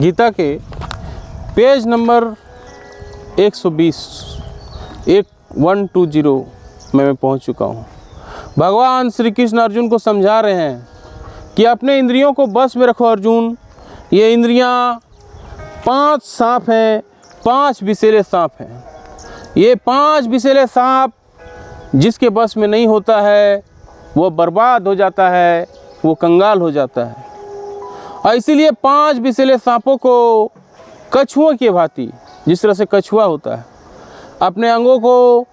गीता के page number 120 में मैं पहुंच चुका हूं। भगवान श्री कृष्ण अर्जुन को समझा रहे हैं कि अपने इंद्रियों को बस में रखो अर्जुन। ये इंद्रियां 5 सांप हैं, 5 विषैले सांप हैं। ये 5 विषैले सांप जिसके बस में नहीं होता है वो बर्बाद हो जाता है, वो कंगाल हो जाता है। और इसीलिए 5 विषैले सांपों को कछुओं की भांति, जिस तरह से कछुआ होता है अपने अंगों को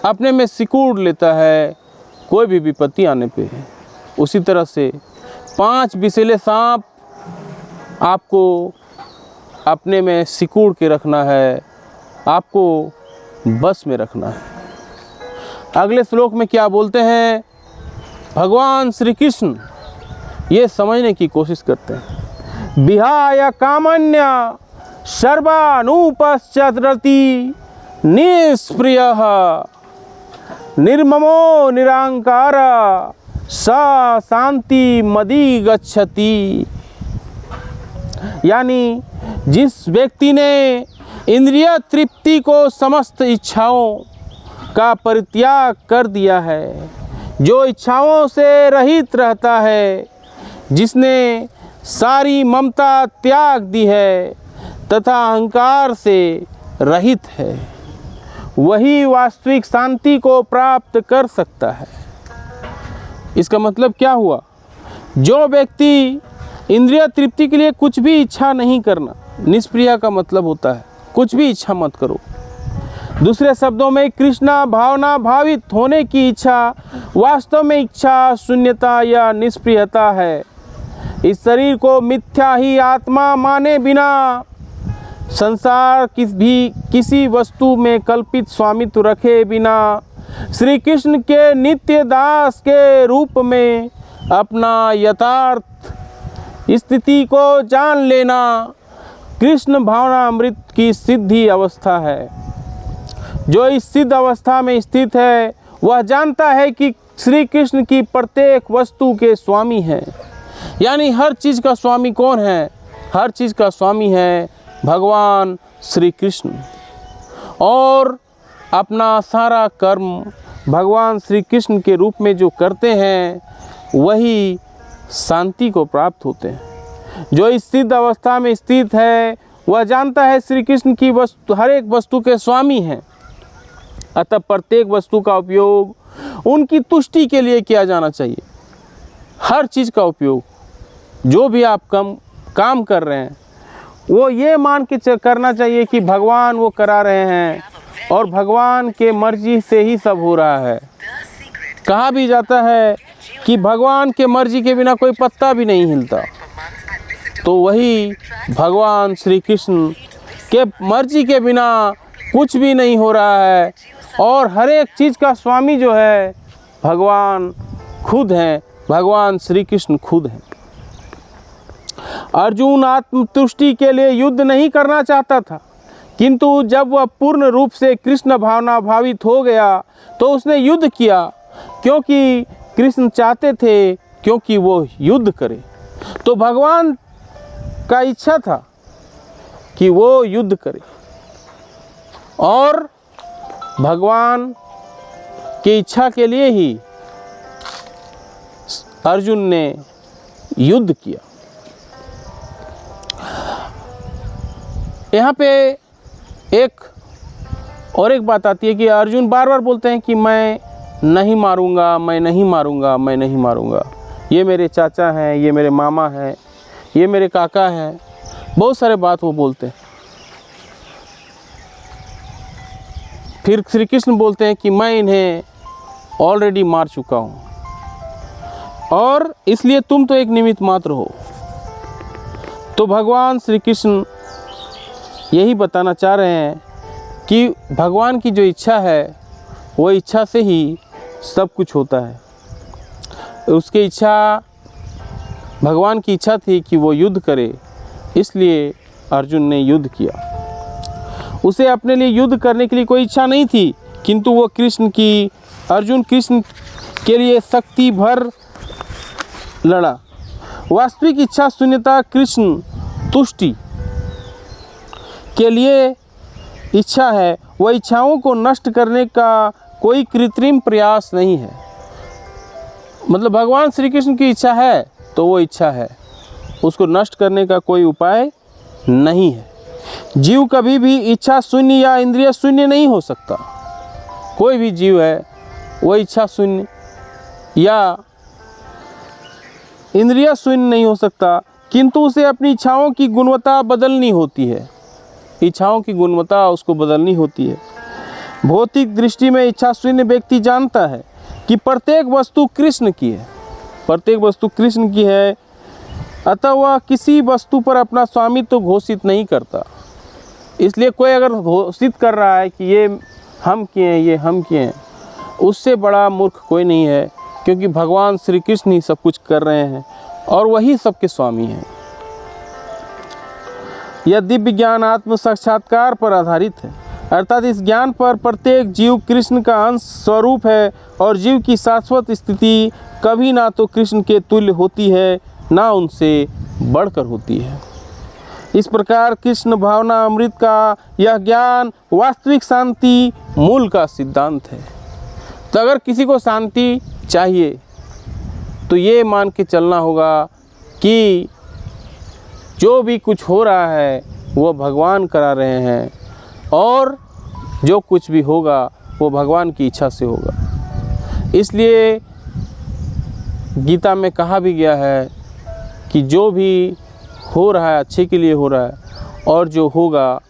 अपने में सिकुड़ लेता है कोई भी विपत्ति आने पे, उसी तरह से 5 विषैले सांप आपको अपने में सिकुड़ के रखना है, आपको बस में रखना है। अगले श्लोक में क्या बोलते हैं भगवान श्री कृष्ण, ये समझने की कोशिश करते हैं। विहाय कामन्य सर्वानुपश्चरति निष्प्रियः निर्ममो निरंकार स शांति मदि गच्छति। यानी जिस व्यक्ति ने इंद्रिय तृप्ति को समस्त इच्छाओं का परित्याग कर दिया है, जो इच्छाओं से रहित रहता है, जिसने सारी ममता त्याग दी है तथा अहंकार से रहित है, वही वास्तविक शांति को प्राप्त कर सकता है। इसका मतलब क्या हुआ? जो व्यक्ति इंद्रिय तृप्ति के लिए कुछ भी इच्छा नहीं करना, निष्प्रिय का मतलब होता है कुछ भी इच्छा मत करो। दूसरे शब्दों में कृष्णा भावना भावित होने की इच्छा वास्तव में इच्छा शून्यता या निष्प्रियता है। इस शरीर को मिथ्या ही आत्मा माने बिना संसार किसी वस्तु में कल्पित स्वामित्व रखे बिना श्री कृष्ण के नित्य दास के रूप में अपना यथार्थ स्थिति को जान लेना कृष्ण भावना अमृत की सिद्धि अवस्था है। जो इस सिद्ध अवस्था में स्थित है वह जानता है कि श्री कृष्ण की प्रत्येक वस्तु के स्वामी हैं। यानी हर चीज़ का स्वामी कौन है? हर चीज़ का स्वामी है भगवान श्री कृष्ण। और अपना सारा कर्म भगवान श्री कृष्ण के रूप में जो करते हैं वही शांति को प्राप्त होते हैं। जो इस सिद्ध अवस्था में स्थित है वह जानता है श्री कृष्ण की वस्तु हर एक वस्तु के स्वामी हैं। अतः प्रत्येक वस्तु का उपयोग उनकी तुष्टि के लिए किया जाना चाहिए। हर चीज़ का उपयोग जो भी आप काम कर रहे हैं वो ये मान के करना चाहिए कि भगवान वो करा रहे हैं और भगवान के मर्जी से ही सब हो रहा है। कहा भी जाता है कि भगवान के मर्जी के बिना कोई पत्ता भी नहीं हिलता, तो वही भगवान श्री कृष्ण के मर्जी के बिना कुछ भी नहीं हो रहा है। और हर एक चीज़ का स्वामी जो है भगवान खुद हैं, भगवान श्री कृष्ण खुद हैं। अर्जुन आत्मतुष्टि के लिए युद्ध नहीं करना चाहता था, किंतु जब वह पूर्ण रूप से कृष्ण भावना भावित हो गया तो उसने युद्ध किया, क्योंकि कृष्ण चाहते थे क्योंकि वो युद्ध करे। तो भगवान का इच्छा था कि वो युद्ध करे और भगवान की इच्छा के लिए ही अर्जुन ने युद्ध किया। यहाँ पे एक बात आती है कि अर्जुन बार बार बोलते हैं कि मैं नहीं मारूंगा, मैं नहीं मारूंगा, मैं नहीं मारूंगा। ये मेरे चाचा हैं, ये मेरे मामा हैं, ये मेरे काका हैं, बहुत सारे बात वो बोलते हैं। फिर श्री कृष्ण बोलते हैं कि मैं इन्हें ऑलरेडी मार चुका हूँ और इसलिए तुम तो एक निमित्त मात्र हो। तो भगवान श्री कृष्ण यही बताना चाह रहे हैं कि भगवान की जो इच्छा है वो इच्छा से ही सब कुछ होता है। उसकी इच्छा, भगवान की इच्छा थी कि वो युद्ध करे, इसलिए अर्जुन ने युद्ध किया। उसे अपने लिए युद्ध करने के लिए कोई इच्छा नहीं थी, किंतु वो अर्जुन कृष्ण के लिए शक्ति भर लड़ा। वास्तविक इच्छा शून्यता कृष्ण तुष्टि के लिए इच्छा है, वह इच्छाओं को नष्ट करने का कोई कृत्रिम प्रयास नहीं है। मतलब भगवान श्री कृष्ण की इच्छा है तो वो इच्छा है, उसको नष्ट करने का कोई उपाय नहीं है। जीव कभी भी इच्छा शून्य या इंद्रिय शून्य नहीं हो सकता। कोई भी जीव है वो इच्छा शून्य या इंद्रिय शून्य नहीं हो सकता, किंतु उसे अपनी इच्छाओं की गुणवत्ता बदलनी होती है। इच्छाओं की गुणवत्ता उसको बदलनी होती है। भौतिक दृष्टि में इच्छा शून्य व्यक्ति जानता है कि प्रत्येक वस्तु कृष्ण की है, प्रत्येक वस्तु कृष्ण की है, अतः वह किसी वस्तु पर अपना स्वामित्व घोषित नहीं करता। इसलिए कोई अगर घोषित कर रहा है कि ये हम किए हैं, ये हम किए हैं, उससे बड़ा मूर्ख कोई नहीं है, क्योंकि भगवान श्री कृष्ण ही सब कुछ कर रहे हैं और वही सबके स्वामी हैं। यह दिव्य ज्ञान आत्म साक्षात्कार पर आधारित है, अर्थात इस ज्ञान पर प्रत्येक जीव कृष्ण का अंश स्वरूप है और जीव की शाश्वत स्थिति कभी ना तो कृष्ण के तुल्य होती है, ना उनसे बढ़कर होती है। इस प्रकार कृष्ण भावना अमृत का यह ज्ञान वास्तविक शांति मूल का सिद्धांत है। तो अगर किसी को शांति चाहिए तो ये मान के चलना होगा कि जो भी कुछ हो रहा है वो भगवान करा रहे हैं और जो कुछ भी होगा वो भगवान की इच्छा से होगा। इसलिए गीता में कहा भी गया है कि जो भी हो रहा है अच्छे के लिए हो रहा है और जो होगा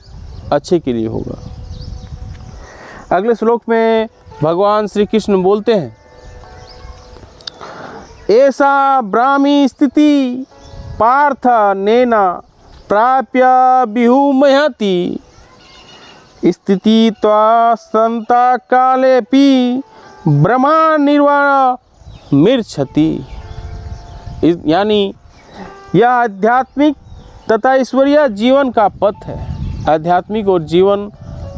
अच्छे के लिए होगा। अगले श्लोक में भगवान श्री कृष्ण बोलते हैं, ऐसा ब्राह्मी स्थिति पार्थ नेना प्राप्य विहुमयति स्थिति त्वा संता कालेपि ब्रह्मा निर्वाण मिर्छति। यानी यह आध्यात्मिक तथा ईश्वरीय जीवन का पथ है। आध्यात्मिक और जीवन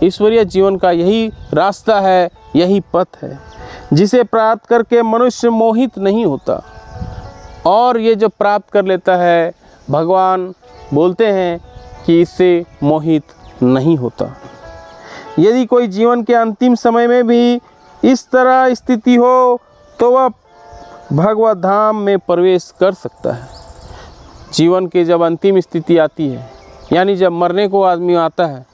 ईश्वरीय जीवन का यही रास्ता है, यही पथ है जिसे प्राप्त करके मनुष्य मोहित नहीं होता। और ये जो प्राप्त कर लेता है, भगवान बोलते हैं कि इससे मोहित नहीं होता। यदि कोई जीवन के अंतिम समय में भी इस तरह स्थिति हो तो वह भगवत धाम में प्रवेश कर सकता है। जीवन के जब अंतिम स्थिति आती है, यानी जब मरने को आदमी आता है,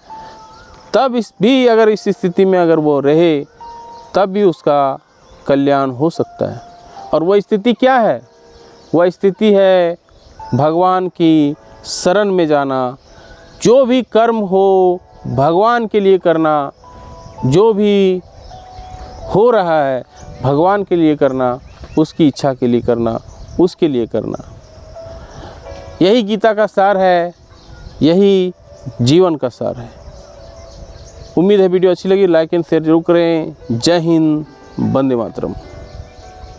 तब भी अगर इस स्थिति में अगर वो रहे तब भी उसका कल्याण हो सकता है। और वह स्थिति क्या है? वह स्थिति है भगवान की शरण में जाना। जो भी कर्म हो भगवान के लिए करना, जो भी हो रहा है भगवान के लिए करना, उसकी इच्छा के लिए करना, उसके लिए करना। यही गीता का सार है, यही जीवन का सार है। उम्मीद है वीडियो अच्छी लगी, लाइक एंड शेयर जरूर करें। जय हिंद, वंदे मातरम।